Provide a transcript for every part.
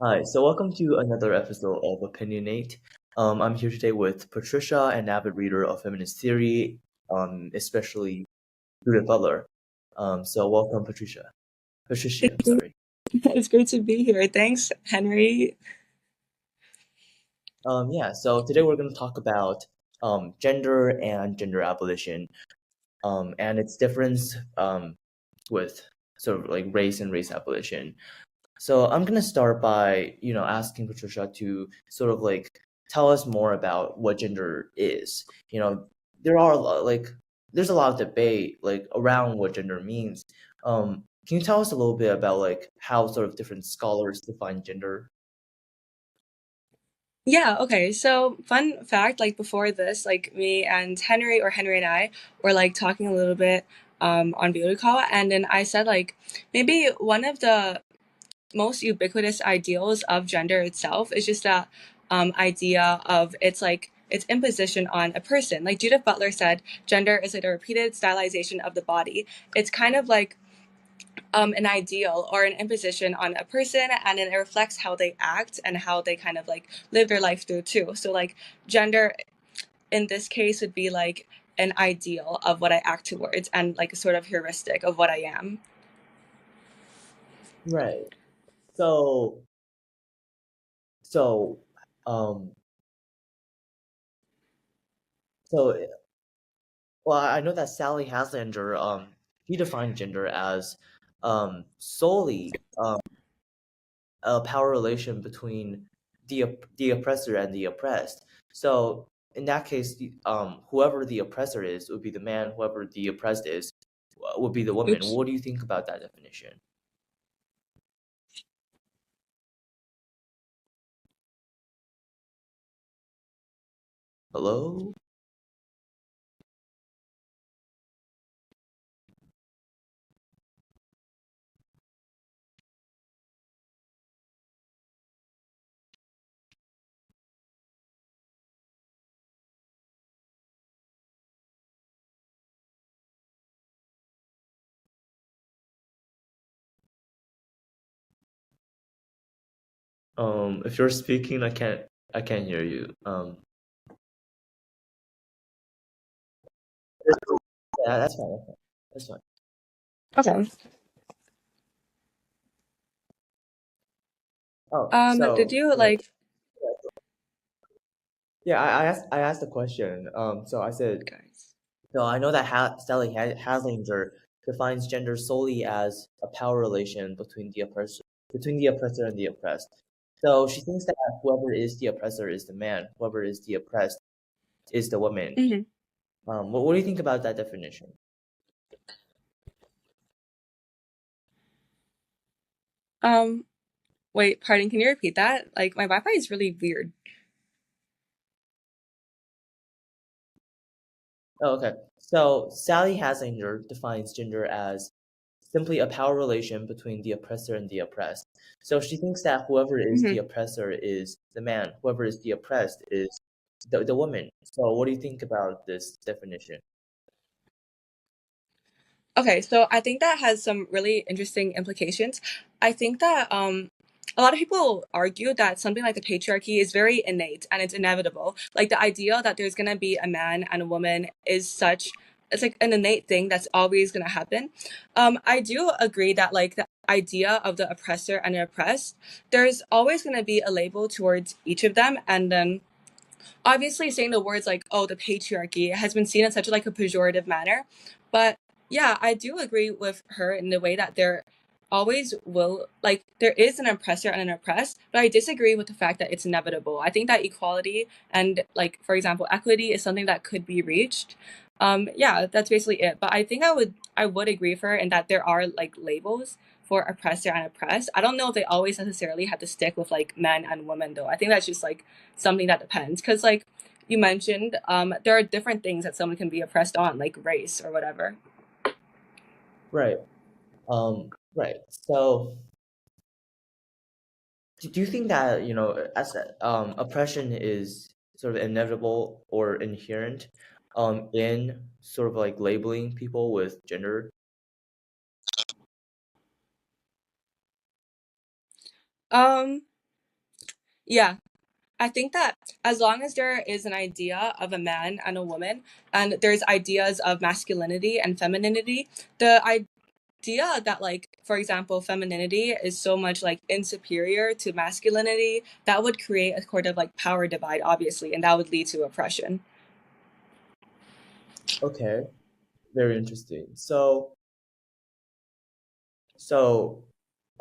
Hi, so welcome to another episode of Opinionate. I'm here today with Patricia, an avid reader of feminist theory, especially Judith Butler. So welcome, Patricia. Patricia, I'm sorry. It's great to be here. Thanks, Henry. Yeah, so today we're going to talk about gender and gender abolition, and its difference with sort of like race and race abolition. So I'm gonna start by, asking Patricia to sort of like tell us more about what gender is. There are there's a lot of debate like around what gender means. Can you tell us a little bit about like how sort of different scholars define gender? Yeah, okay. So, fun fact, like before this, like me and Henry or Henry and I were like talking a little bit on video call, and then I said like maybe one of the most ubiquitous ideals of gender itself is just that idea of its imposition on a person. Like Judith Butler said, gender is like a repeated stylization of the body. It's kind of like an ideal or an imposition on a person, and then it reflects how they act and how they kind of like live their life through too. So like gender in this case would be like an ideal of what I act towards and like a sort of heuristic of what I am. Right. So so um so well, I know that Sally Haslanger he defined gender as solely a power relation between the oppressor and the oppressed. So in that case, whoever the oppressor is would be the man. Whoever the oppressed is would be the woman. Oops. What do you think about that definition? Hello. If you're speaking, I can't hear you. Yeah, that's fine. That's fine. That's fine. Okay. Oh, Did so you yeah, like yeah. I asked the question. So I said, guys? so I know that Sally Haslinger defines gender solely as a power relation between the oppressor and the oppressed. So she thinks that whoever is the oppressor is the man, whoever is the oppressed is the woman. hmm What do you think about that definition? Um, Wait, pardon, can you repeat that? Like my Wi-Fi is really weird. Oh, okay. So Sally Haslinger defines gender as simply a power relation between the oppressor and the oppressed. So she thinks that whoever is hmm the oppressor is the man, whoever is the oppressed is the woman. So what do you think about this definition? Okay, so I think that has some really interesting implications. I think that a lot of people argue that something like the patriarchy is very innate and it's inevitable. Like the idea that there's gonna be a man and a woman is such it's like an innate thing that's always gonna happen. I do agree that like the idea of the oppressor and the oppressed, there's always gonna be a label towards each of them, and then obviously saying the words like oh the patriarchy has been seen in such like a pejorative manner, but yeah, I do agree with her in the way that there always will like there is an oppressor and an oppressed, but I disagree with the fact that it's inevitable. I think that equality and like for example equity is something that could be reached. Yeah, that's basically it, but I would agree with her in that there are like labels for oppressor and oppressed. I don't know if they always necessarily have to stick with like men and women though. I think that's just like something that depends because like you mentioned there are different things that someone can be oppressed on like race or whatever. Right. Right. So do you think that, as oppression is sort of inevitable or inherent in sort of like labeling people with gender? um Yeah, I think that as long as there is an idea of a man and a woman, and there's ideas of masculinity and femininity, the idea that, like, for example, femininity is so much like insuperior to masculinity, that would create a sort of like power divide, obviously, and that would lead to oppression. Okay, very interesting. So,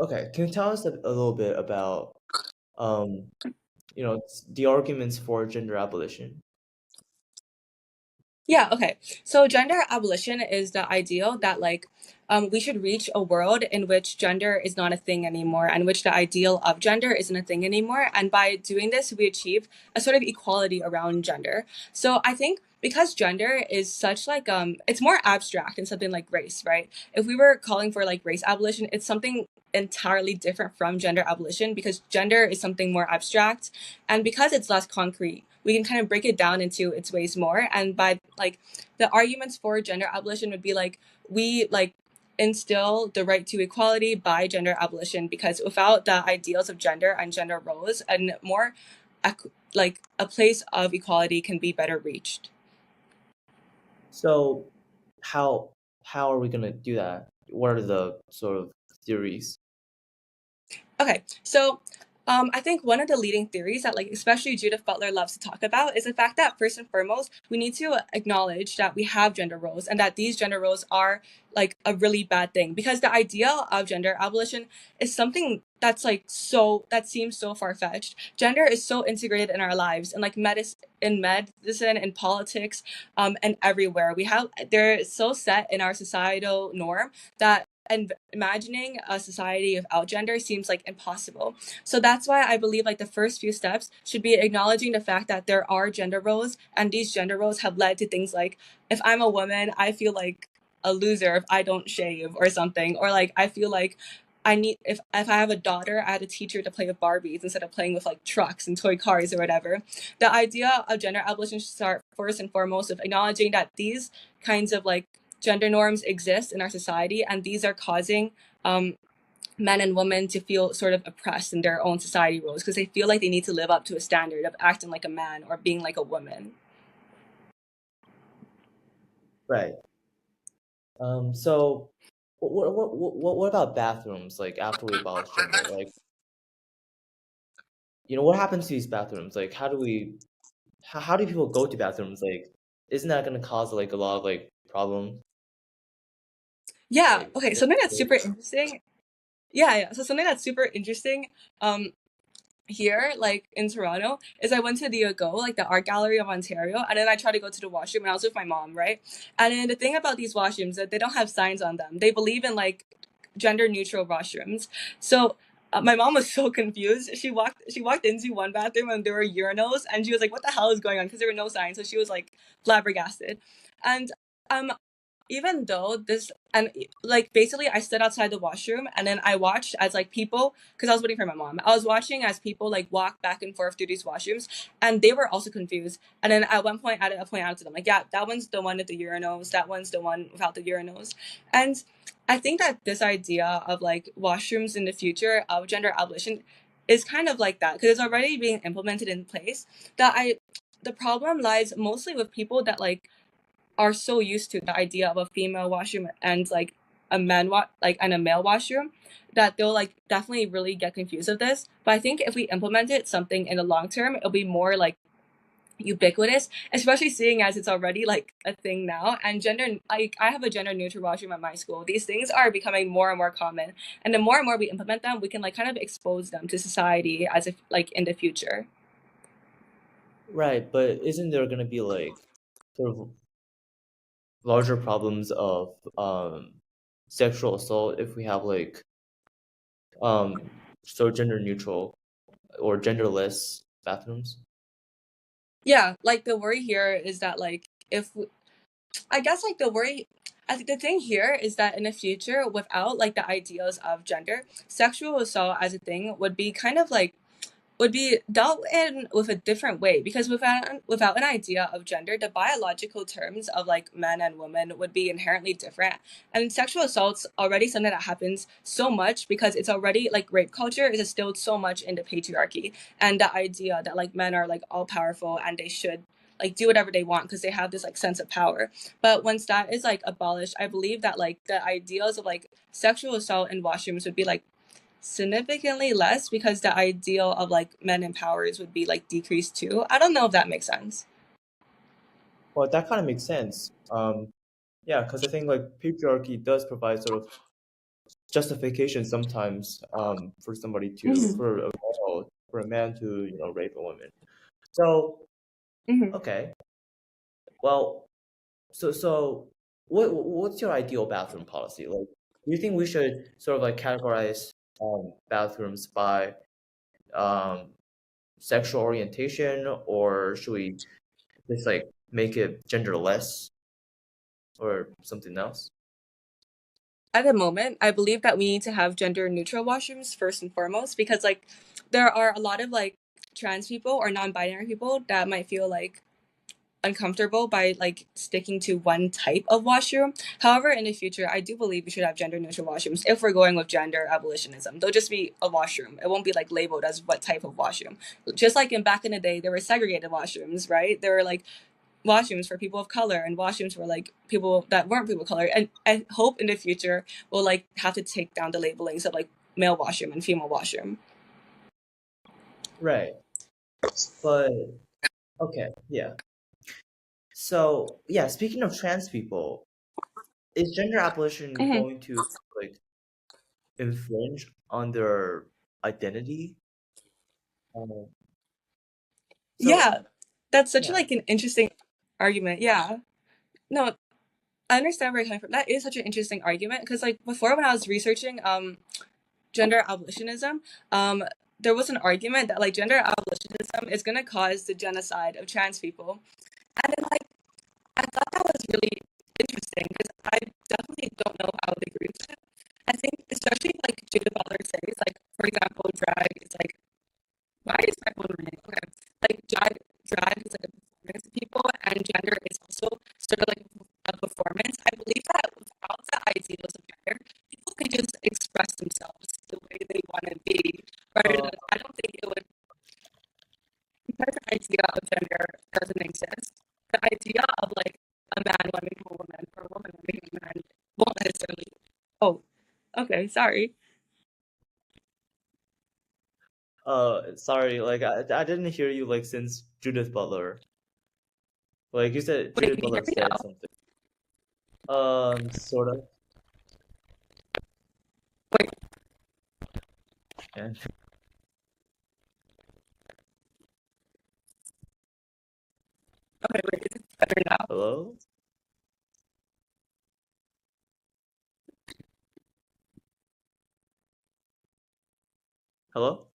okay, can you tell us a little bit about um, the arguments for gender abolition? Yeah, okay. So gender abolition is the ideal that, like, we should reach a world in which gender is not a thing anymore, and which the ideal of gender isn't a thing anymore. And by doing this, we achieve a sort of equality around gender. So I think because gender is such like it's more abstract than something like race, right? If we were calling for like race abolition, it's something entirely different from gender abolition, because gender is something more abstract, and because it's less concrete, we can kind of break it down into its ways more. And by like the arguments for gender abolition would be like, we like instill the right to equality by gender abolition, because without the ideals of gender and gender roles, and more like a place of equality can be better reached. So, how how are we gonna do that? What are the sort of theories? Okay, so I think one of the leading theories that, like, especially Judith Butler loves to talk about is the fact that first and foremost, we need to acknowledge that we have gender roles, and that these gender roles are like a really bad thing, because the idea of gender abolition is something that's like so that seems so far fetched. Gender is so integrated in our lives, and like medicine, in politics, and everywhere. They're so set in our societal norm that, and imagining a society without gender seems like impossible. So that's why I believe like the first few steps should be acknowledging the fact that there are gender roles, and these gender roles have led to things like, if I'm a woman, I feel like a loser if I don't shave or something, or like I feel like I need, if I have a daughter, I had to teach her to play with Barbies instead of playing with like trucks and toy cars or whatever. The idea of gender abolition should start first and foremost with acknowledging that these kinds of like gender norms exist in our society, and these are causing men and women to feel sort of oppressed in their own society roles, because they feel like they need to live up to a standard of acting like a man or being like a woman. Right. So what about bathrooms? Like after we abolish gender, like what happens to these bathrooms? Like how do people go to bathrooms? Like isn't that gonna cause like a lot of like problems? Yeah, Like okay, something that's super interesting. Yeah, so something that's super interesting um here, like in Toronto, is I went to the Go, like the art gallery of Ontario, and then I tried to go to the washroom, and I was with my mom, right? And then the thing about these washrooms that they don't have signs on them. They believe in like gender neutral washrooms. So my mom was so confused. She walked into one bathroom and there were urinals, and she was like, "What the hell is going on?" Because there were no signs. So she was like flabbergasted. And um even though this, and like basically I stood outside the washroom, and then I watched as like people, because I was waiting for my mom, I was watching as people like walk back and forth through these washrooms, and they were also confused. And then at one point I had to point out to them like, yeah, that one's the one with the urinals, that one's the one without the urinals. And I think that this idea of like washrooms in the future of gender abolition is kind of like that, because it's already being implemented in place. That I The problem lies mostly with people that like are so used to the idea of a female washroom and like and a male washroom, that they'll like definitely really get confused of this. But I think if we implemented something in the long term, it'll be more like ubiquitous, especially seeing as it's already like a thing now. And gender, like I have a gender neutral washroom at my school. These things are becoming more and more common, and the more and more we implement them, we can like kind of expose them to society as if like in the future. right, but isn't there gonna be like sort of larger problems of sexual assault if we have like so gender neutral or genderless bathrooms? Yeah, like the worry here is that like if I guess like the worry, I think the thing here is that in the future, without like the ideals of gender, sexual assault as a thing would be kind of like would be dealt in with a different way, because without an idea of gender, the biological terms of like men and women would be inherently different. And sexual assault's already something that happens so much because it's already like rape culture is instilled so much into patriarchy, and the idea that like men are like all powerful and they should like do whatever they want because they have this like sense of power. But once that is like abolished, I believe that like the ideals of like sexual assault in washrooms would be like significantly less, because the ideal of like men in powers would be like decreased too. I don't know if that makes sense. Well, that kind of makes sense. Yeah, because I think like patriarchy does provide sort of justification sometimes for somebody to Mm-hmm. for a man to rape a woman. So Mm-hmm. okay, well, so what's your ideal bathroom policy? Like, do you think we should sort of like categorize bathrooms by um, sexual orientation, or should we just like make it genderless or something else? At the moment, I believe that we need to have gender neutral washrooms first and foremost, because like there are a lot of like trans people or non-binary people that might feel like uncomfortable by like sticking to one type of washroom. However, in the future, I do believe we should have gender neutral washrooms if we're going with gender abolitionism. They'll just be a washroom. It won't be like labeled as what type of washroom. Just like in back in the day, there were segregated washrooms, right? There were like washrooms for people of color and washrooms for like people that weren't people of color. And I hope in the future we'll like have to take down the labelings of like male washroom and female washroom. Right. But okay, yeah. So yeah, speaking of trans people, is gender abolition Mhm. going to like infringe on their identity? Um, so Yeah, that's such yeah. like an interesting argument. Yeah. No, I understand where you're coming from. That is such an interesting argument because, like, before when I was researching gender abolitionism, um, there was an argument that like gender abolitionism is going to cause the genocide of trans people, and then like I thought that was really interesting because I definitely don't know how to agree with it. I think especially like Judith Butler says, like for example, drag is like why is my phone ringing? Okay, like drag is like a performance to people, and gender is also sort of like a performance. I believe that without the ideals of gender, people can just express themselves the way they want to be, rather Uh, than I don't think it would, because the idea of gender doesn't exist. The idea of like a man wanting to be a woman or a woman wanting to be a man won't necessarily. Oh, okay, sorry. sorry, like I didn't hear you like since Judith Butler. Like you said, Wait, Judith can you hear Butler me said now? something. Sort of. Wait, And okay, wait, is it better now? hello, hello.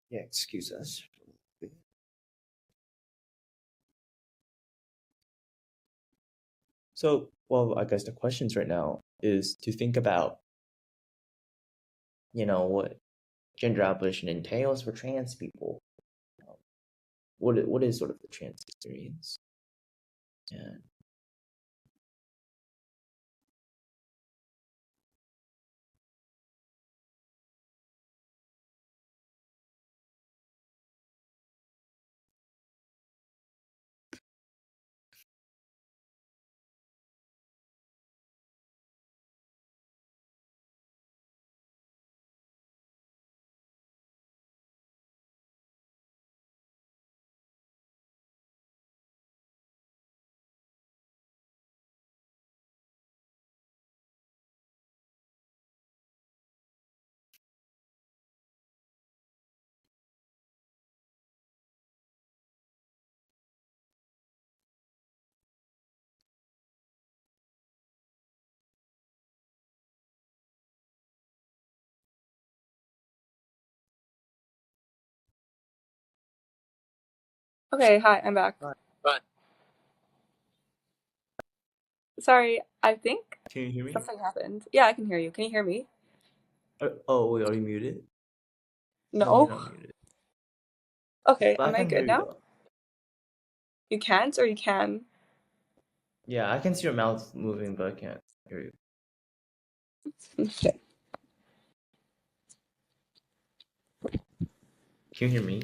Yeah, excuse us. So, well, I guess the questions right now is to think about, what gender abolition entails for trans people. Um, what is sort of the trans experience? And Okay, hi, I'm back. Right. Sorry, I think Can you hear me? something happened. Yeah, I can hear you. Can you hear me? Oh, wait, are you muted? No, you're No. not muted. Okay, But I am I can hear good you now? though. You can't or you can? Yeah, I can see your mouth moving, but I can't hear you. Okay. Can you hear me?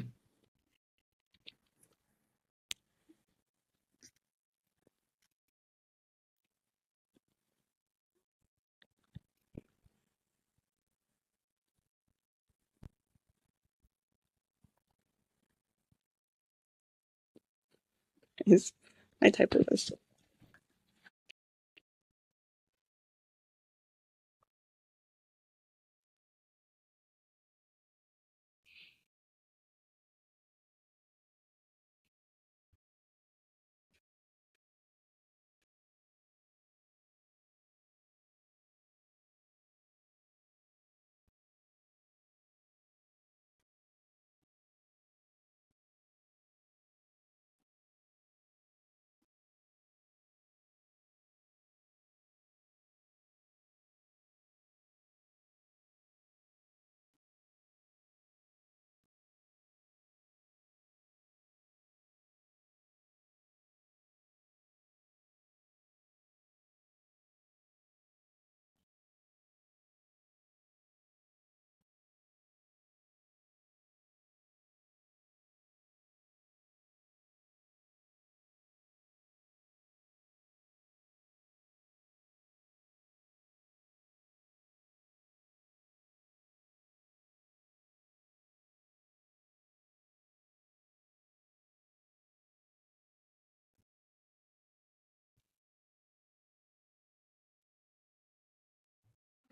Is my typer was.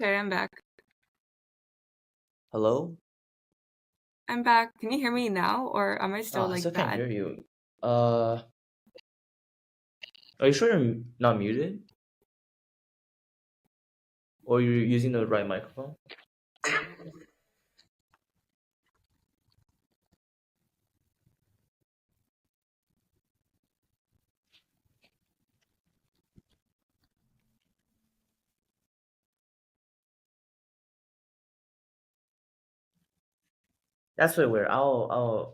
Okay, I'm back. Hello? I'm back. Can you hear me now, or am I still I still like can't bad? hear you. Uh, are you sure you're not muted? Or you're using the right microphone? That's really weird. I'll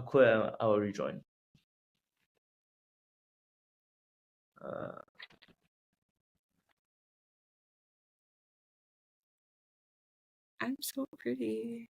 quit. I'll rejoin. Uh, I'm so pretty.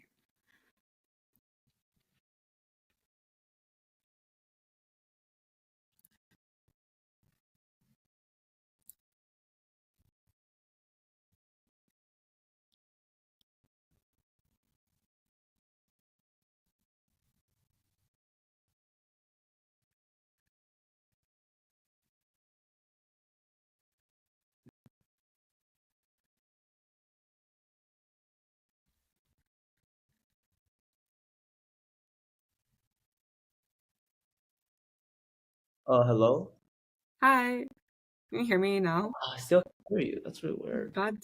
hello? Hi. Can you hear me now? I still can't hear you. That's really weird. God.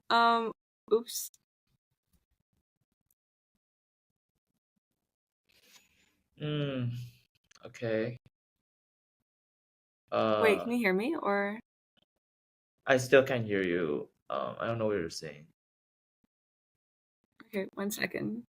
Um. Oops. Mm, okay. Wait, Uh, can you hear me? Or I still can't hear you. I don't know what you're saying. okay, 1 second.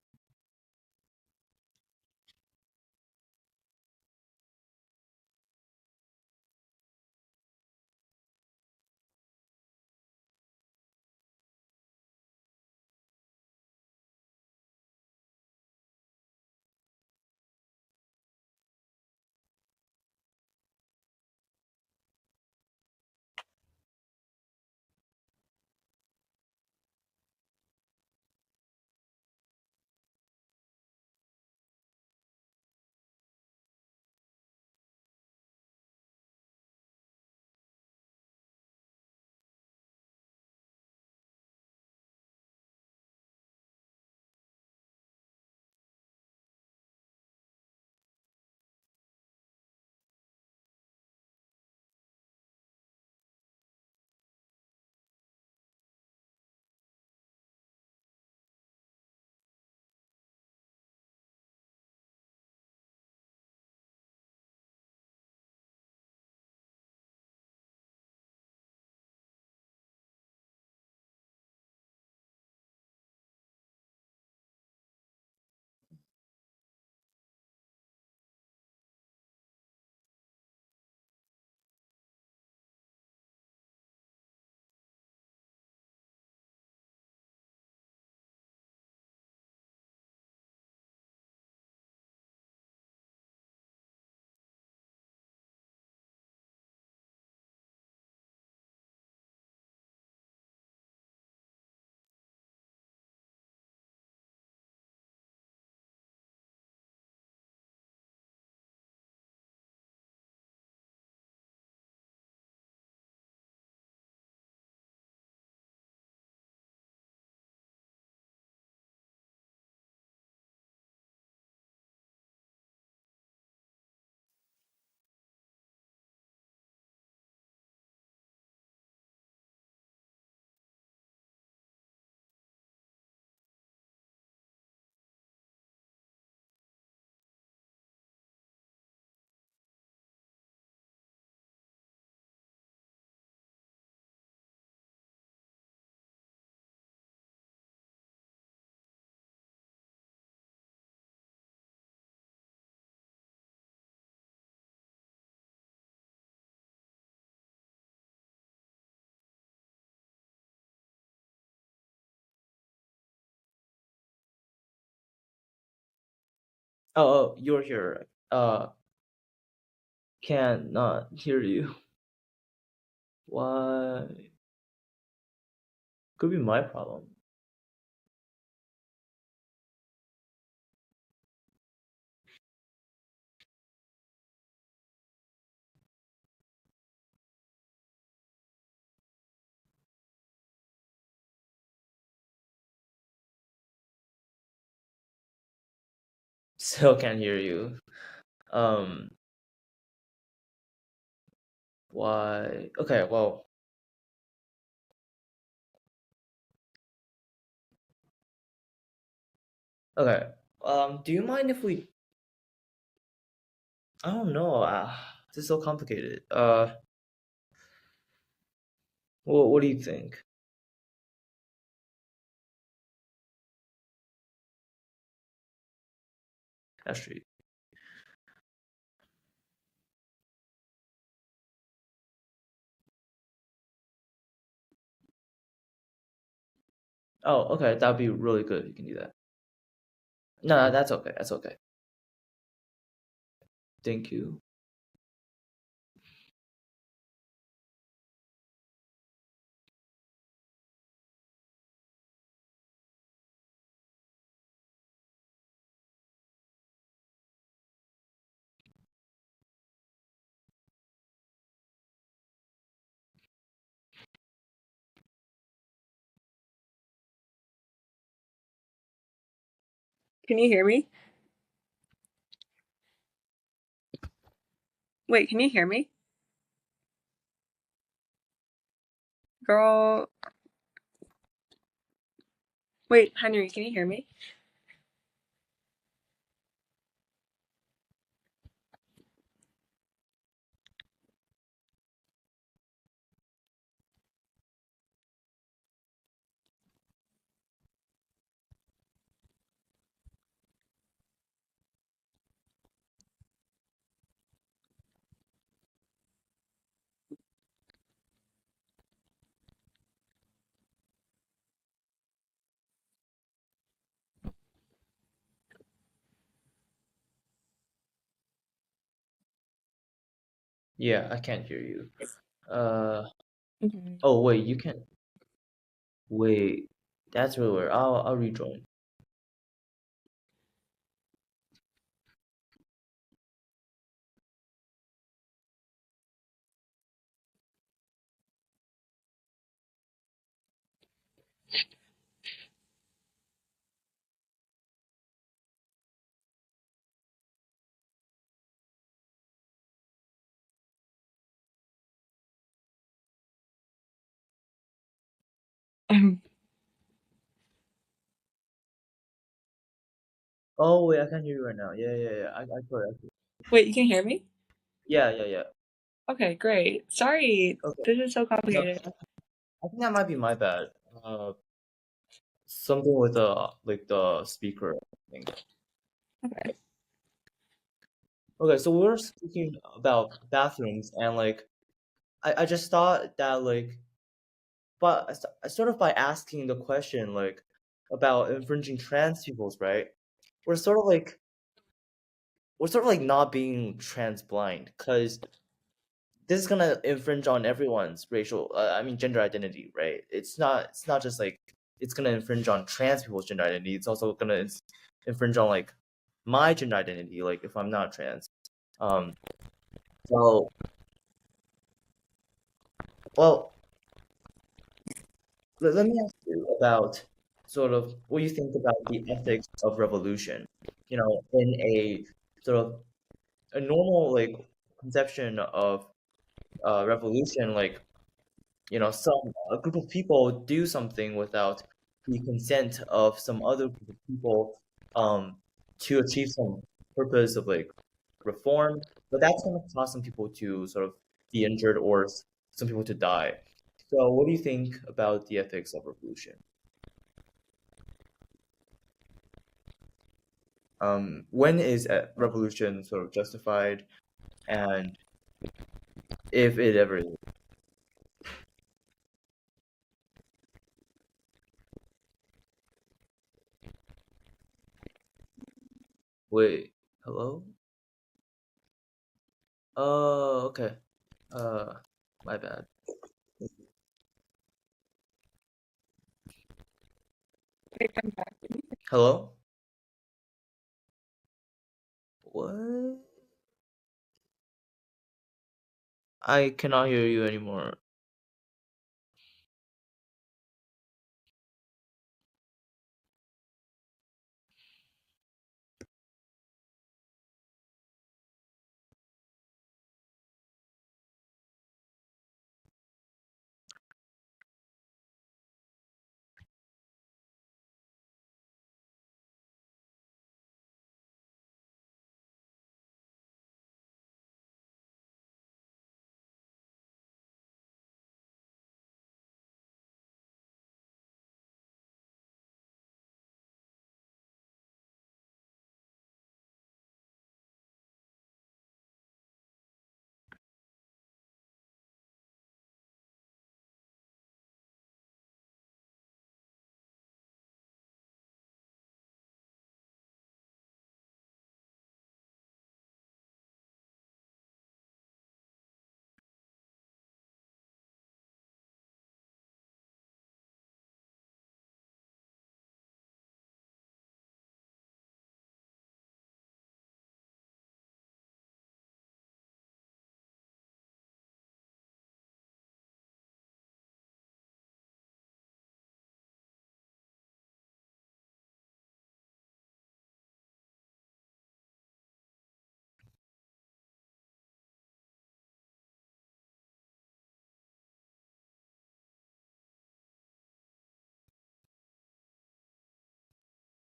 Oh, you're here. Cannot hear you. Why? Could be my problem. Still can't hear you. Um, why? Okay, well, okay. Do you mind if we? I don't know. This is so complicated. What do you think, Astrid? Oh, okay. That'd be really good if you can do that. No, that's okay. That's okay. Thank you. Can you hear me? Wait, can you hear me? Girl, wait, Henry, can you hear me? Yeah, I can't hear you. Uh, Mhm. oh wait, you can wait. That's really weird. I'll rejoin. Um, Oh wait, I can hear you right now. Yeah, yeah, yeah. I could. Wait, you can hear me? Yeah, yeah, yeah. Okay, great. Sorry, Okay. this is so No, complicated. I think that might be my bad. Something with the speaker, I think. Okay. Okay, so we were speaking about bathrooms and like I just thought that like but sort of by asking the question like about infringing trans people's right, we're sort of like we're sort of like not being trans blind because this is gonna infringe on everyone's racial I mean gender identity, right? It's not just like it's gonna infringe on trans people's gender identity, it's also gonna infringe on like my gender identity, like if I'm not trans. Um so well let me ask you about sort of what you think about the ethics of revolution. You know, in a sort of a normal like conception of revolution, like you know, some a group of people do something without the consent of some other group of people to achieve some purpose of like reform, but that's going to cause some people to sort of be injured or some people to die. So, what do you think about the ethics of revolution? When is a revolution sort of justified, and if it ever is? Wait, hello? Oh, okay. Uh, my bad. Hello? What? I cannot hear you anymore.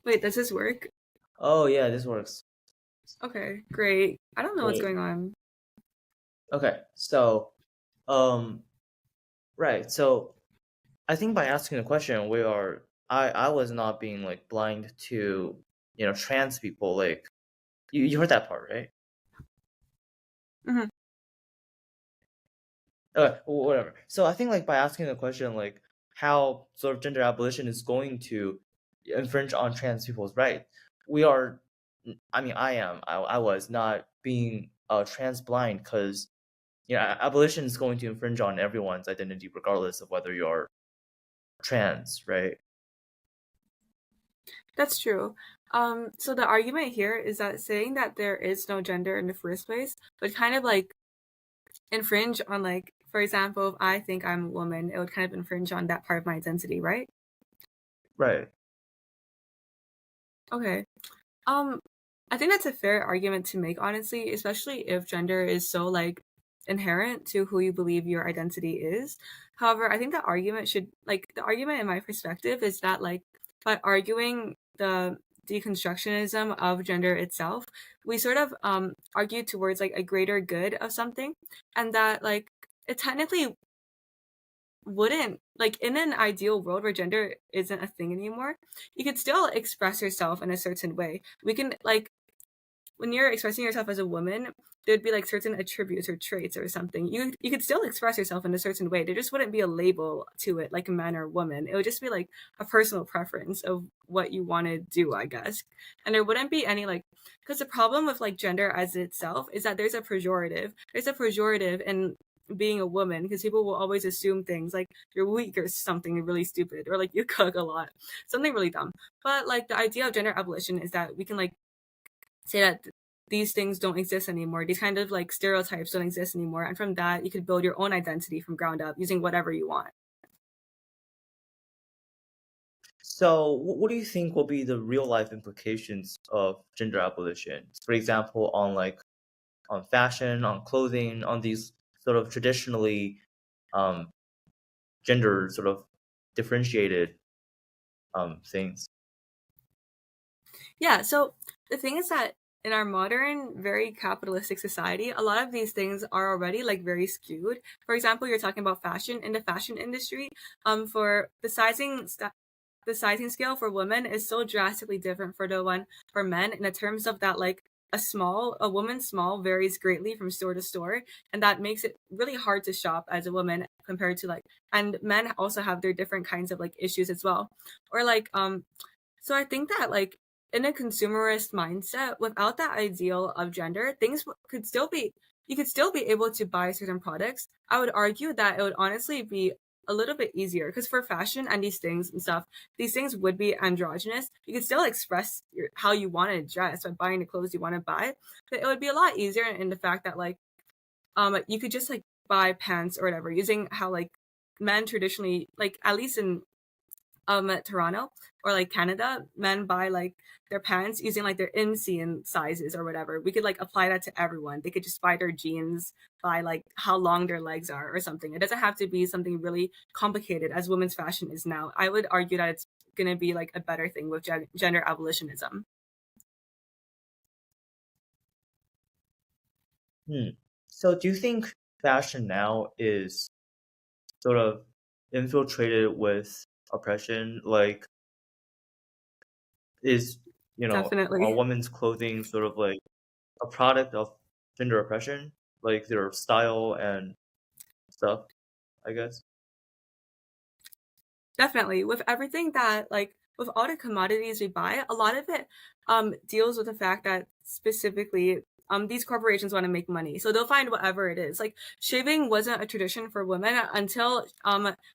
Wait, does this work? Oh yeah, this works. Okay, great. I don't know what's Great. going on. Okay, so um, right. So I think by asking the question, I was not being like blind to trans people. Like you heard that part, right? Mhm. Whatever. So I think like by asking the question like how sort of gender abolition is going to infringe on trans people's rights, we are. I mean, I was not being trans blind because yeah, abolition is going to infringe on everyone's identity regardless of whether you're trans, right? That's true. So the argument here is that saying that there is no gender in the first place would kind of like infringe on, like, for example, if I think I'm a woman, it would kind of infringe on that part of my identity, right? Right. Okay. Um, I think that's a fair argument to make, honestly, especially if gender is so like inherent to who you believe your identity is. However, I think the argument in my perspective is that like by arguing the deconstructionism of gender itself, we sort of argue towards like a greater good of something, and that like it technically wouldn't, like, in an ideal world where gender isn't a thing anymore, you could still express yourself in a certain way. We can like when you're expressing yourself as a woman, there'd be like certain attributes or traits or something. You could still express yourself in a certain way. There just wouldn't be a label to it like a man or woman. It would just be like a personal preference of what you want to do, I guess. And there wouldn't be any like, because the problem with like gender as itself is that there's a pejorative. There's a pejorative in being a woman because people will always assume things like you're weak or something really stupid, or like you cook a lot, something really dumb. But like the idea of gender abolition is that we can like say that these things don't exist anymore. These kind of like stereotypes don't exist anymore. And from that, you could build your own identity from ground up using whatever you want. So, what do you think will be the real life implications of gender abolition? For example, on fashion, on clothing, on these sort of traditionally um, gender sort of differentiated things. Yeah. So the thing is that in our modern, very capitalistic society, a lot of these things are already like very skewed. For example, you're talking about fashion in the fashion industry. For the sizing scale for women is so drastically different for the one for men in the terms of that like a woman's small varies greatly from store to store, and that makes it really hard to shop as a woman compared to like, and men also have their different kinds of like issues as well, or like so I think that like in a consumerist mindset, without that ideal of gender, things could still be you could still be able to buy certain products. I would argue that it would honestly be a little bit easier because for fashion and these things and stuff, these things would be androgynous. You could still express how you want to dress by buying the clothes you want to buy, but it would be a lot easier in the fact that like you could just like buy pants or whatever using how like men traditionally, like at least in Toronto or like Canada, men buy like their pants using like their inseam sizes or whatever. We could like apply that to everyone. They could just buy their jeans by like how long their legs are or something. It doesn't have to be something really complicated as women's fashion is now. I would argue that it's gonna be like a better thing with gender abolitionism. Hmm. So, do you think fashion now is sort of infiltrated with oppression? Like, is a Definitely. woman's clothing sort of like a product of gender oppression, like their style and stuff, I guess. Definitely. With everything that like with all the commodities we buy, a lot of it deals with the fact that specifically these corporations want to make money. So they'll find whatever it is. Like shaving wasn't a tradition for women until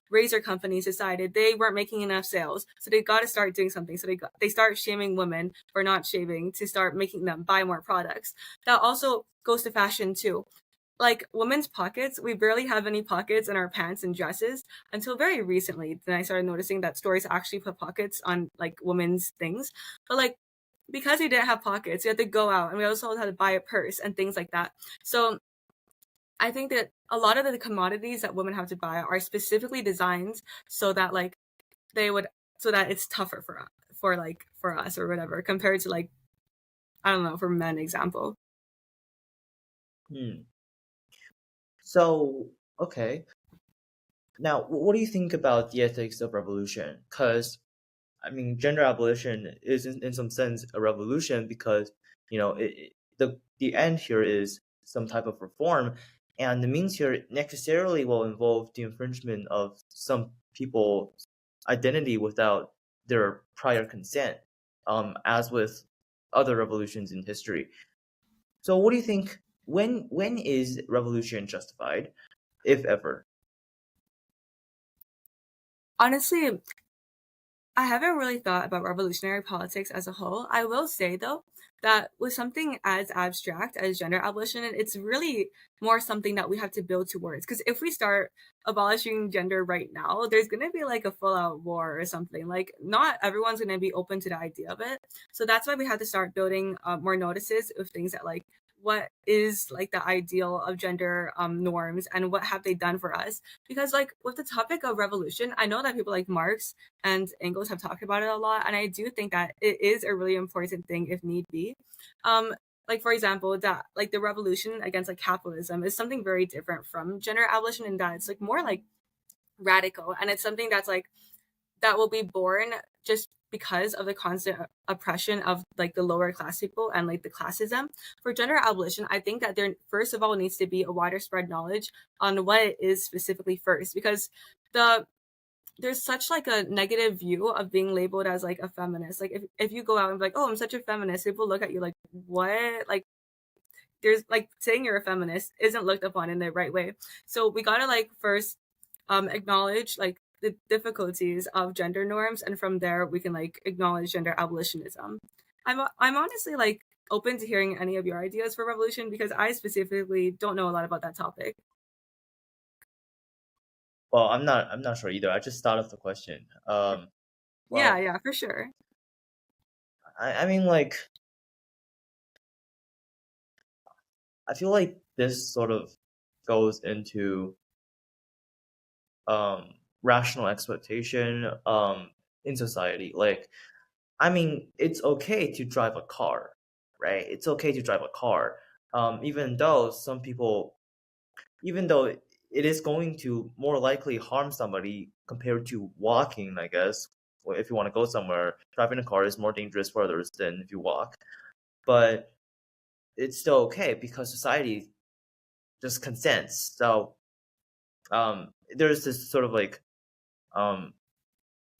razor companies decided they weren't making enough sales. So they got to start doing something. So they start shaming women for not shaving to start making them buy more products. That also goes to fashion too. Like women's pockets, we barely have any pockets in our pants and dresses until very recently. Then I started noticing that stores actually put pockets on like women's things. But like because we didn't have pockets, we had to go out and we also had to buy a purse and things like that. So I think that a lot of the commodities that women have to buy are specifically designed so that like they would so that it's tougher for us or whatever compared to like I don't know for men example. Hmm. So, okay. Now, what do you think about the ethics of revolution? Because I mean, gender abolition is in some sense a revolution because the end here is some type of reform, and the means here necessarily will involve the infringement of some people's identity without their prior consent, as with other revolutions in history. So, what do you think? when is revolution justified, if ever? Honestly, I haven't really thought about revolutionary politics as a whole. I will say though that with something as abstract as gender abolition, it's really more something that we have to build towards. Because if we start abolishing gender right now, there's going to be like a full out war or something. Like, not everyone's going to be open to the idea of it. So that's why we have to start building more notices of things that like what is like the ideal of gender norms and what have they done for us. Because like with the topic of revolution, I know that people like Marx and Engels have talked about it a lot, and I do think that it is a really important thing if need be. Um, like for example, that like the revolution against like capitalism is something very different from gender abolition in that it's like more like radical, and it's something that's like that will be born just because of the constant oppression of like the lower class people and like the classism. For gender abolition, I think that there first of all needs to be a wider spread knowledge on what it is specifically first, because the there's such like a negative view of being labeled as like a feminist. Like if you go out and be like, oh, I'm such a feminist, people look at you like, what? Like there's like saying you're a feminist isn't looked upon in the right way. So we gotta like first acknowledge like the difficulties of gender norms, and from there we can like acknowledge gender abolitionism. I'm honestly like open to hearing any of your ideas for revolution because I specifically don't know a lot about that topic. Well, I'm not sure either. I just thought of the question. Yeah, Well, yeah, for sure. I mean, like, I feel like this sort of goes into rational expectation in society. Like, I mean, it's okay to drive a car, right? It's okay to drive a car, even though some people, even though it is going to more likely harm somebody compared to walking, I guess. Well, if you want to go somewhere, driving a car is more dangerous for others than if you walk. But it's still okay because society just consents. So there's this sort of like um,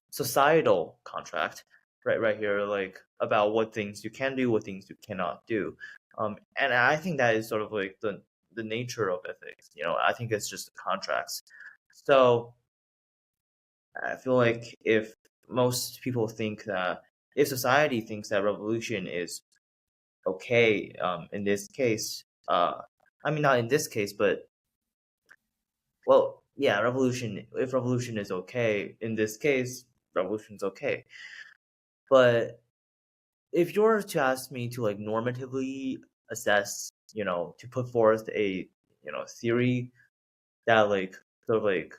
societal contract right here, like about what things you can do, what things you cannot do. And I think that is sort of like the nature of ethics. I think it's just contracts. So I feel like if most people think that if society thinks that revolution is okay, in this case, I mean not in this case, but well, yeah, revolution. If revolution is okay in this case, revolution's okay. But if you're to ask me to like normatively assess, to put forth a theory that like sort of like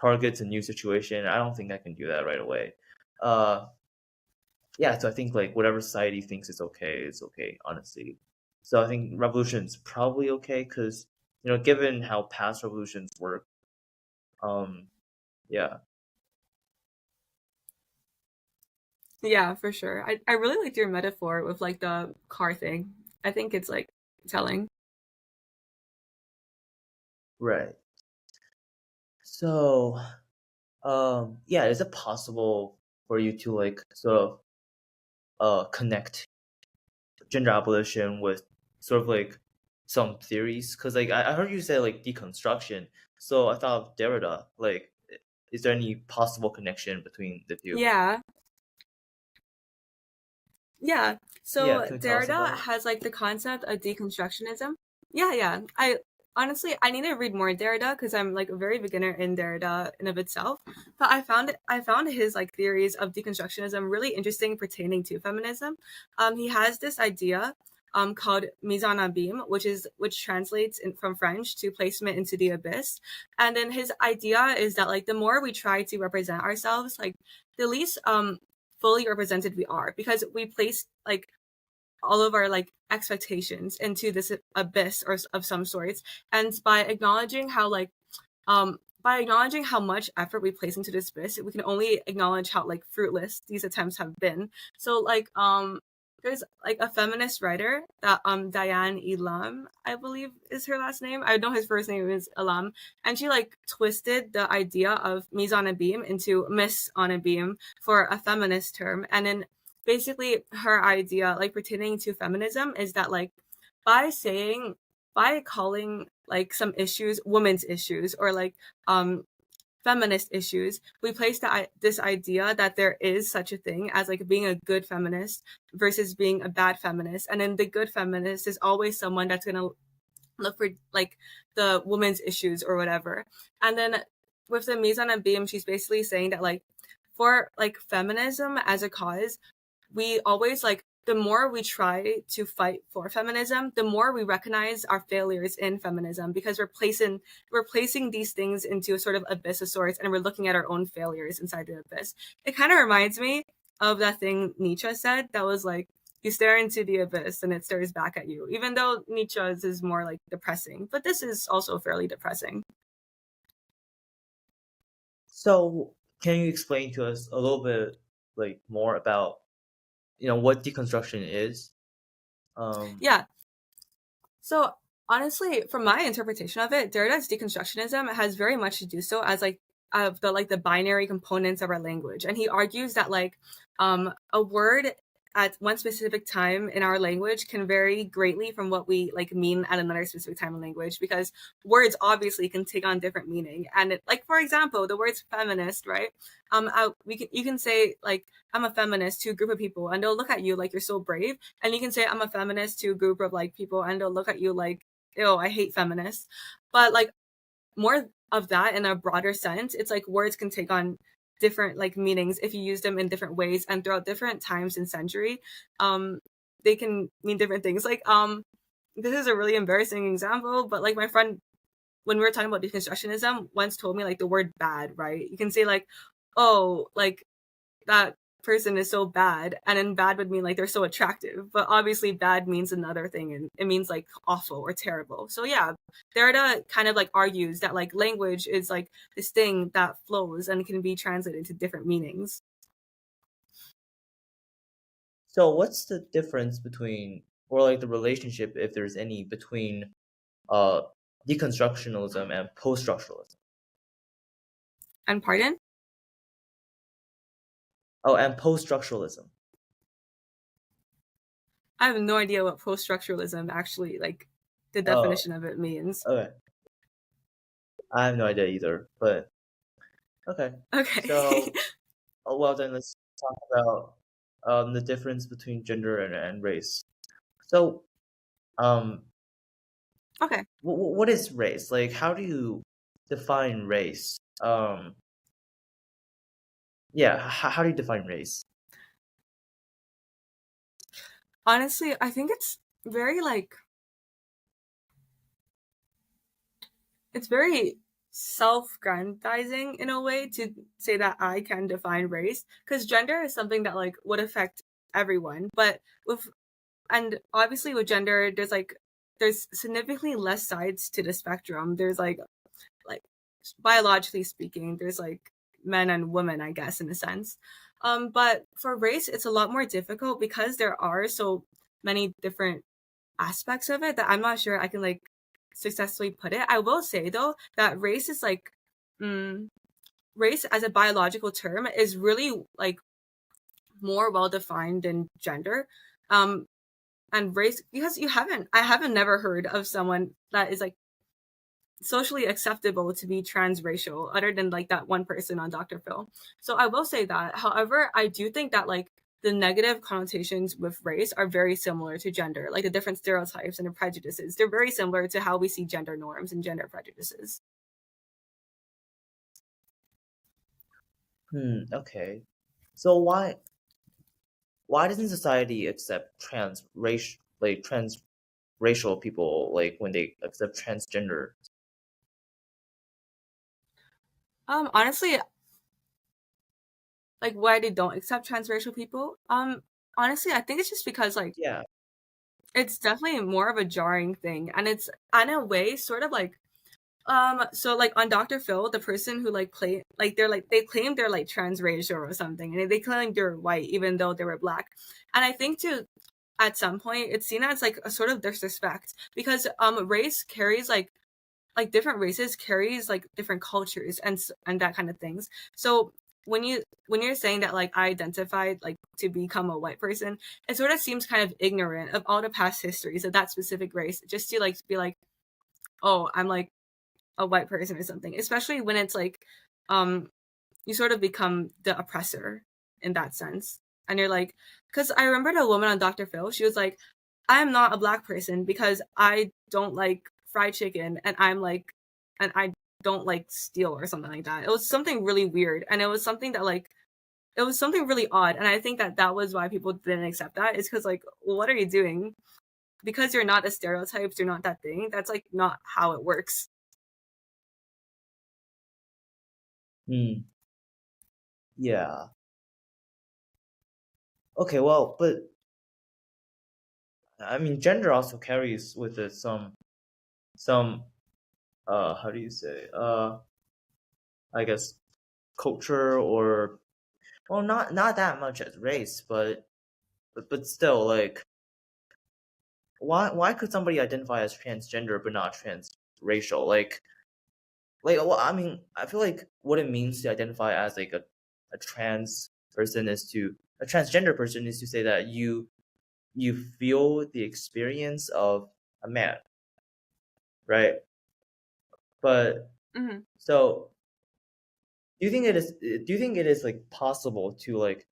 targets a new situation, I don't think I can do that right away. Uh, yeah, so I think like whatever society thinks is okay, honestly. So I think revolution's probably okay because given how past revolutions work, um, yeah, Yeah, for sure. I really liked your metaphor with like the car thing. I think it's like telling. right. So, yeah, is it possible for you to like sort of connect gender abolition with sort of like some theories? Because like I heard you say like deconstruction, so I thought of Derrida. Like, is there any possible connection between the two? Yeah. Yeah. Yeah, So can you tell us Derrida about it? has like the concept of deconstructionism. Yeah, yeah. I honestly I need to read more Derrida because I'm like a very beginner in Derrida in of itself. But I found his like theories of deconstructionism really interesting pertaining to feminism. He has this idea called mise en abîme, which translates from French to placement into the abyss. And then his idea is that like the more we try to represent ourselves, like the least fully represented we are, because we place like all of our like expectations into this abyss or of some sorts, and by acknowledging how much effort we place into this abyss, we can only acknowledge how like fruitless these attempts have been. So like there's like a feminist writer that Diane Elam, I believe is her last name. I know his first name is Elam, and she like twisted the idea of mise en abîme into miss on a beam for a feminist term. And then basically her idea like pertaining to feminism is that like by saying by calling like some issues women's issues or like feminist issues, we place this idea that there is such a thing as like being a good feminist versus being a bad feminist. And then the good feminist is always someone that's going to look for like the women's issues or whatever. And then with the mise en abîme, she's basically saying that like for like feminism as a cause, we always like the more we try to fight for feminism, the more we recognize our failures in feminism because we're placing these things into a sort of abyss of sorts, and we're looking at our own failures inside the abyss. It kind of reminds me of that thing Nietzsche said that was like, you stare into the abyss and it stares back at you, even though Nietzsche's is more like depressing, but this is also fairly depressing. So can you explain to us a little bit like more about what deconstruction is? Yeah. So honestly, from my interpretation of it, Derrida's deconstructionism has very much to do so as like of the binary components of our language, and he argues that like a word at one specific time in our language can vary greatly from what we like mean at another specific time in language, because words obviously can take on different meaning. And like for example, the words feminist, right? You can say like I'm a feminist to a group of people, and they'll look at you like you're so brave, and you can say I'm a feminist to a group of like people, and they'll look at you like, ew, I hate feminists. But like more of that in a broader sense, it's like words can take on different like meanings if you use them in different ways and throughout different times and century. They can mean different things. Like this is a really embarrassing example, but like my friend, when we were talking about deconstructionism, once told me like the word bad, right? You can say like, oh, like that person is so bad, and then bad would mean like they're so attractive, but obviously bad means another thing, and it means like awful or terrible. So yeah, Derrida kind of like argues that like language is like this thing that flows and can be translated to different meanings. So what's the difference between, or like the relationship, if there's any, between uh deconstructionalism and post-structuralism? And pardon? Oh, and post-structuralism. I have no idea what post-structuralism actually like the Oh, definition of it means. okay. I have no idea either, but okay. Okay. So, well then let's talk about the difference between gender and race. So, um, Okay. what is race? Like, how do you define race? Yeah, how do you define race? Honestly, I think it's very like it's very self-grandizing in a way to say that I can define race, because gender is something that like would affect everyone. But with and obviously with gender, there's significantly less sides to the spectrum. There's like biologically speaking, there's like men and women, I guess, in a sense. But for race, it's a lot more difficult because there are so many different aspects of it that I'm not sure I can like successfully put it. I will say though that race is like mm, race as a biological term is really like more well defined than gender. Um, and race, because I haven't never heard of someone that is like socially acceptable to be transracial other than like that one person on Dr. Phil. So I will say that. However, I do think that like the negative connotations with race are very similar to gender, like the different stereotypes and the prejudices. They're very similar to how we see gender norms and gender prejudices. Okay. So why doesn't society accept transracial people like when they accept transgender? Honestly, like why they don't accept transracial people? Honestly, I think it's just because like Yeah. it's definitely more of a jarring thing, and it's in a way sort of like so like on Dr. Phil, the person who like play like they claim they're like transracial or something, and they claim they're white even though they were black. And I think too at some point it's seen as like a sort of disrespect, because race carries like different races carries like different cultures and that kind of things. So when you're saying that like I identified like to become a white person, it sort of seems kind of ignorant of all the past histories of that specific race, just to like be like, oh, I'm like a white person or something. Especially when it's like, um, you sort of become the oppressor in that sense, and you're like, because I remember the woman on Dr. Phil, she was like, I am not a black person because I don't like fried chicken, and I don't like steel or something like that. It was something really weird, and it was something that like it was something really odd, and I think that that was why people didn't accept that. Is because like, what are you doing? Because you're not a stereotype, you're not that thing. That's like not how it works. Hmm. Yeah. Okay. Well, but I mean, gender also carries with it some how do you say I guess culture or well not that much as race, but still like why could somebody identify as transgender but not transracial? Like well, I mean, I feel like what it means to identify as like a trans person is to a transgender person is to say that you feel the experience of a man, right? But Hmm. so do you think it is like possible to like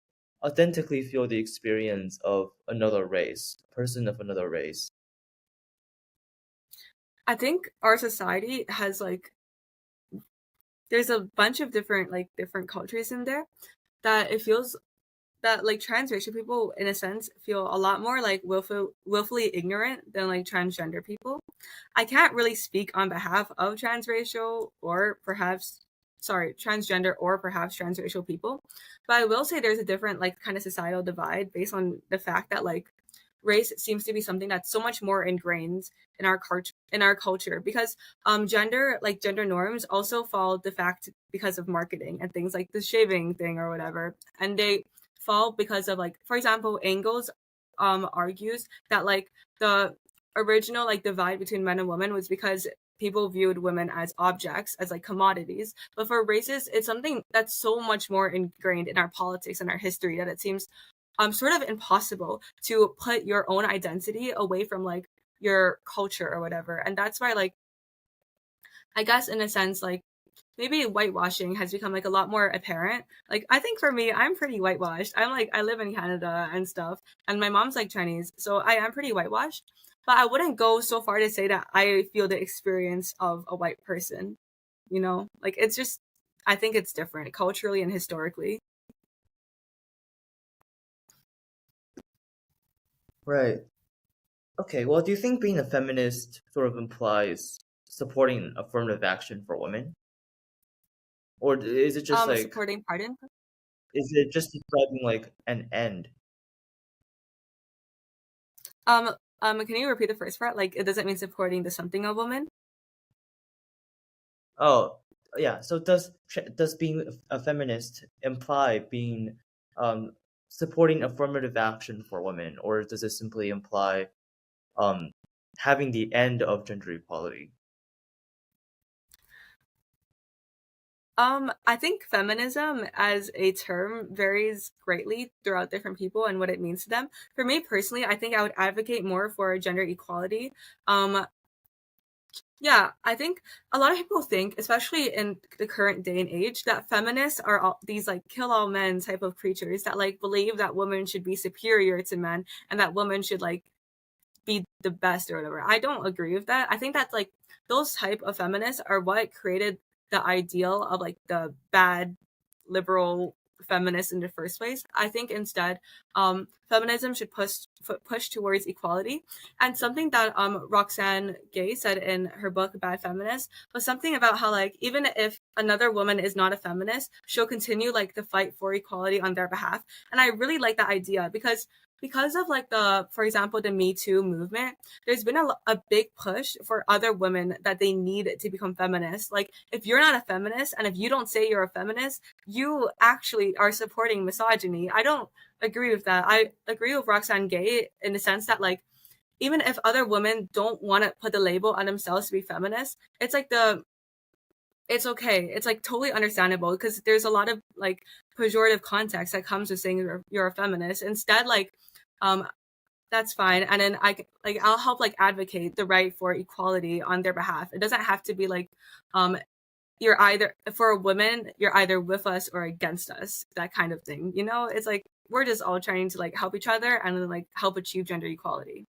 authentically feel the experience of another race, a person of another race? I think our society has like there's a bunch of different like different cultures in there that it feels that like transracial people in a sense feel a lot more like willfully ignorant than like transgender people. I can't really speak on behalf of transracial or perhaps sorry, transgender or perhaps transracial people, but I will say there's a different like kind of societal divide based on the fact that like race seems to be something that's so much more ingrained in our culture because gender like gender norms also fall the fact because of marketing and things like the shaving thing or whatever, and they fall because of like for example Engels argues that like the original like divide between men and women was because people viewed women as objects, as like commodities, but for races it's something that's so much more ingrained in our politics and our history that it seems sort of impossible to put your own identity away from like your culture or whatever. And that's why like I guess in a sense like maybe whitewashing has become like a lot more apparent. Like I think for me, I'm pretty whitewashed. I'm like I live in Canada and stuff, and my mom's like Chinese, so I am pretty whitewashed. But I wouldn't go so far to say that I feel the experience of a white person. You know, like it's just I think it's different culturally and historically. Right. Okay, well, do you think being a feminist sort of implies supporting affirmative action for women? Or is it just like Supporting pardon. is it just describing like an end? Um, can you repeat the first part? Like, it doesn't mean supporting the something of woman. Oh, yeah. So does being a feminist imply being um supporting affirmative action for women, or does it simply imply um having the end of gender equality? I think feminism as a term varies greatly throughout different people and what it means to them. For me personally, I think I would advocate more for gender equality. Um, yeah, I think a lot of people think, especially in the current day and age, that feminists are all, these like kill all men type of creatures that like believe that women should be superior to men and that women should like be the best or whatever. I don't agree with that. I think that's like those type of feminists are what created the ideal of like the bad liberal feminists in the first place. I think instead, feminism should push towards equality. And something that Roxane Gay said in her book Bad Feminist was something about how like even if another woman is not a feminist, she'll continue like the fight for equality on their behalf. And I really like that idea because of like the for example the Me Too movement, there's been a big push for other women that they need to become feminists. Like if you're not a feminist and if you don't say you're a feminist, you actually are supporting misogyny. I don't agree with that. I agree with Roxane Gay in the sense that like even if other women don't want to put the label on themselves to be feminist, it's like it's okay. It's like totally understandable because there's a lot of like pejorative context that comes with saying you're a feminist. Instead, like, um, that's fine. And then I'll help like advocate the right for equality on their behalf. It doesn't have to be like, um, you're either for women, you're either with us or against us, that kind of thing. You know, it's like we're just all trying to like help each other and then like help achieve gender equality.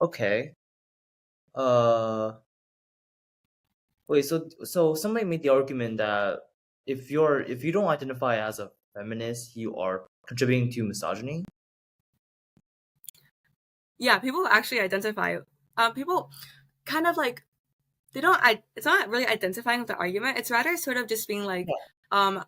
Okay. Uh, Wait. So somebody made the argument that if you don't identify as a feminist, you are contributing to misogyny. Yeah, people actually identify. People kind of like they don't. It's not really identifying with the argument. It's rather sort of just being um,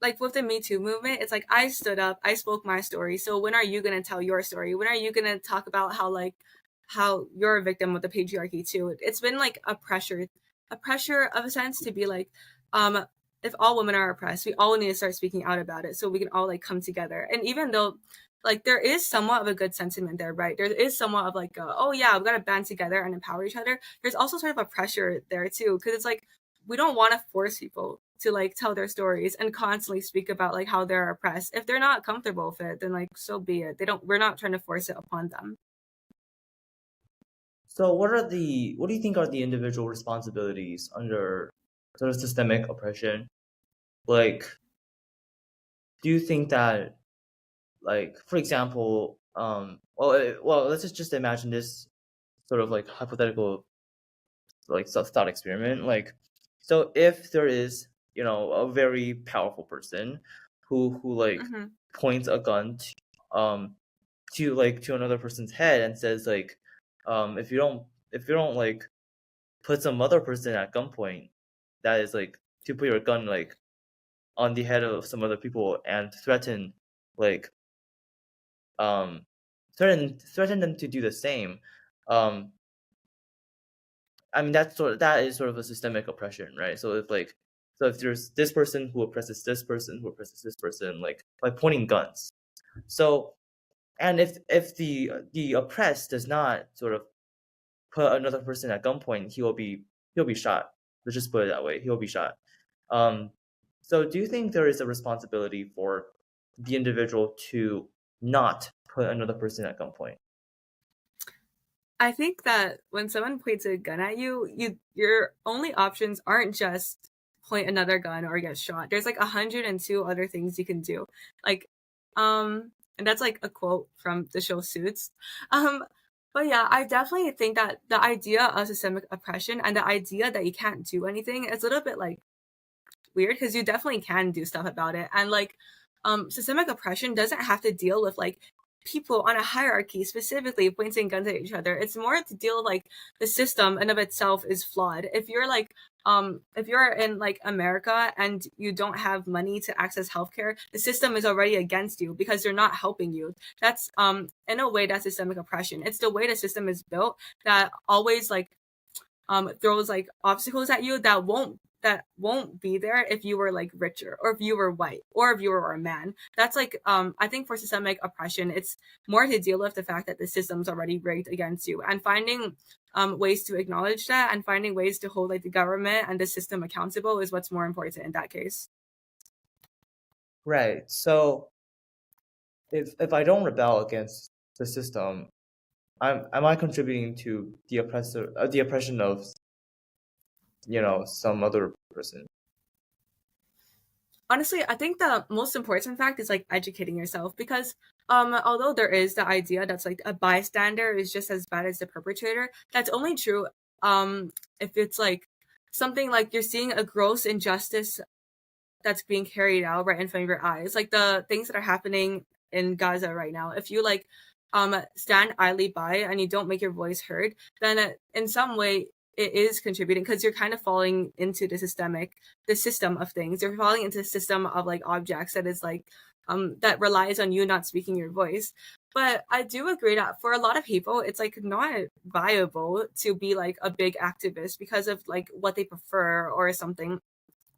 like with the Me Too movement, it's like I stood up, I spoke my story. So when are you gonna tell your story? When are you gonna talk about how you're a victim of the patriarchy too? It's been like a pressure of a sense to be like, um, if all women are oppressed, we all need to start speaking out about it so we can all like come together. And even though like there is somewhat of a good sentiment there, right? There is somewhat of like, oh yeah, we've got to band together and empower each other. There's also sort of a pressure there too, because it's like we don't want to force people to like tell their stories and constantly speak about like how they're oppressed. If they're not comfortable with it, then like so be it. We're not trying to force it upon them. So what do you think are the individual responsibilities under sort of systemic oppression? Like, do you think that, like, for example, well, let's just imagine this sort of like hypothetical like thought experiment. Like, so if there is, a very powerful person who like Mm-hmm. points a gun to another person's head and says like, if you don't like put some other person at gunpoint, that is like to put your gun like on the head of some other people and like um threaten them to do the same. um I mean, that is sort of a systemic oppression, right? So if there's this person who oppresses this person who oppresses this person, like by pointing guns. So, and if the oppressed does not sort of put another person at gunpoint, he'll be shot. Let's just put it that way. He'll be shot. Um, so do you think there is a responsibility for the individual to not put another person at gunpoint? I think that when someone points a gun at you, your only options aren't just point another gun or get shot. There's like 102 other things you can do. Like, and that's like a quote from the show Suits. Um, but yeah, I definitely think that the idea of systemic oppression and the idea that you can't do anything is a little bit like weird because you definitely can do stuff about it. And like, systemic oppression doesn't have to deal with like people on a hierarchy specifically pointing guns at each other. It's more to deal with like the system in of itself is flawed. If you're in like America and you don't have money to access healthcare, the system is already against you because they're not helping you. That's in a way that's systemic oppression. It's the way the system is built that always like throws like obstacles at you that won't be there if you were like richer or if you were white or if you were a man. That's like I think for systemic oppression, it's more to deal with the fact that the system's already rigged against you and finding ways to acknowledge that and finding ways to hold like the government and the system accountable is what's more important in that case. Right. So if I don't rebel against the system, am I contributing to the oppression of some other person? Honestly, I think the most important fact is like educating yourself because although there is the idea that's like a bystander is just as bad as the perpetrator, that's only true if it's like something like you're seeing a gross injustice that's being carried out right in front of your eyes, like the things that are happening in Gaza right now. If you like stand idly by and you don't make your voice heard, then in some way it is contributing because you're kind of falling into the system of things. You're falling into the system of like objects that is like that relies on you not speaking your voice. But I do agree that for a lot of people, it's like not viable to be like a big activist because of like what they prefer or something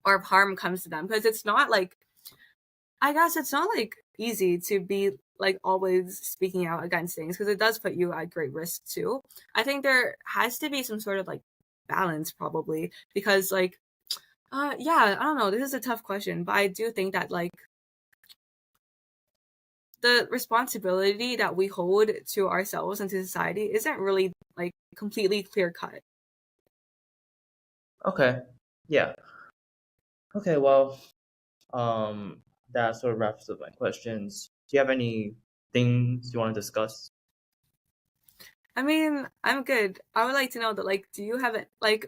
or if harm comes to them because it's not like I guess it's not like easy to be like always speaking out against things because it does put you at great risk too. I think there has to be some sort of like balance probably, because like yeah, I don't know, this is a tough question, but I do think that like the responsibility that we hold to ourselves and to society isn't really like completely clear cut. Okay. Yeah. Okay. Well, that sort of wraps up my questions. Do you have any things you want to discuss? I mean, I'm good. I would like to know that, like, do you have it, like,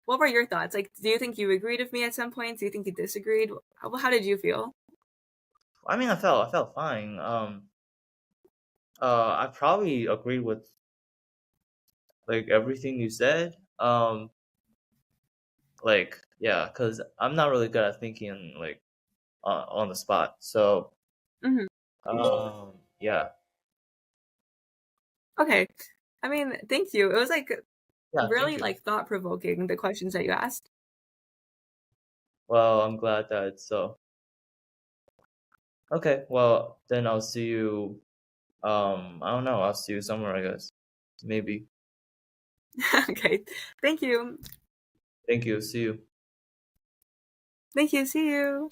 what were your thoughts? Like, do you think you agreed with me at some point? Do you think you disagreed? How did you feel? I mean, I felt fine. I probably agreed with like everything you said. Like yeah, because I'm not really good at thinking like on the spot. So Hmm. yeah, Okay. I mean, thank you. It was like yeah. Thank really you. like thought provoking, the questions that you asked. Well, I'm glad that it's so. Okay, well then I'll see you. I don't know. I'll see you somewhere. I guess maybe. Okay. Thank you. Thank you. See you. Thank you. See you.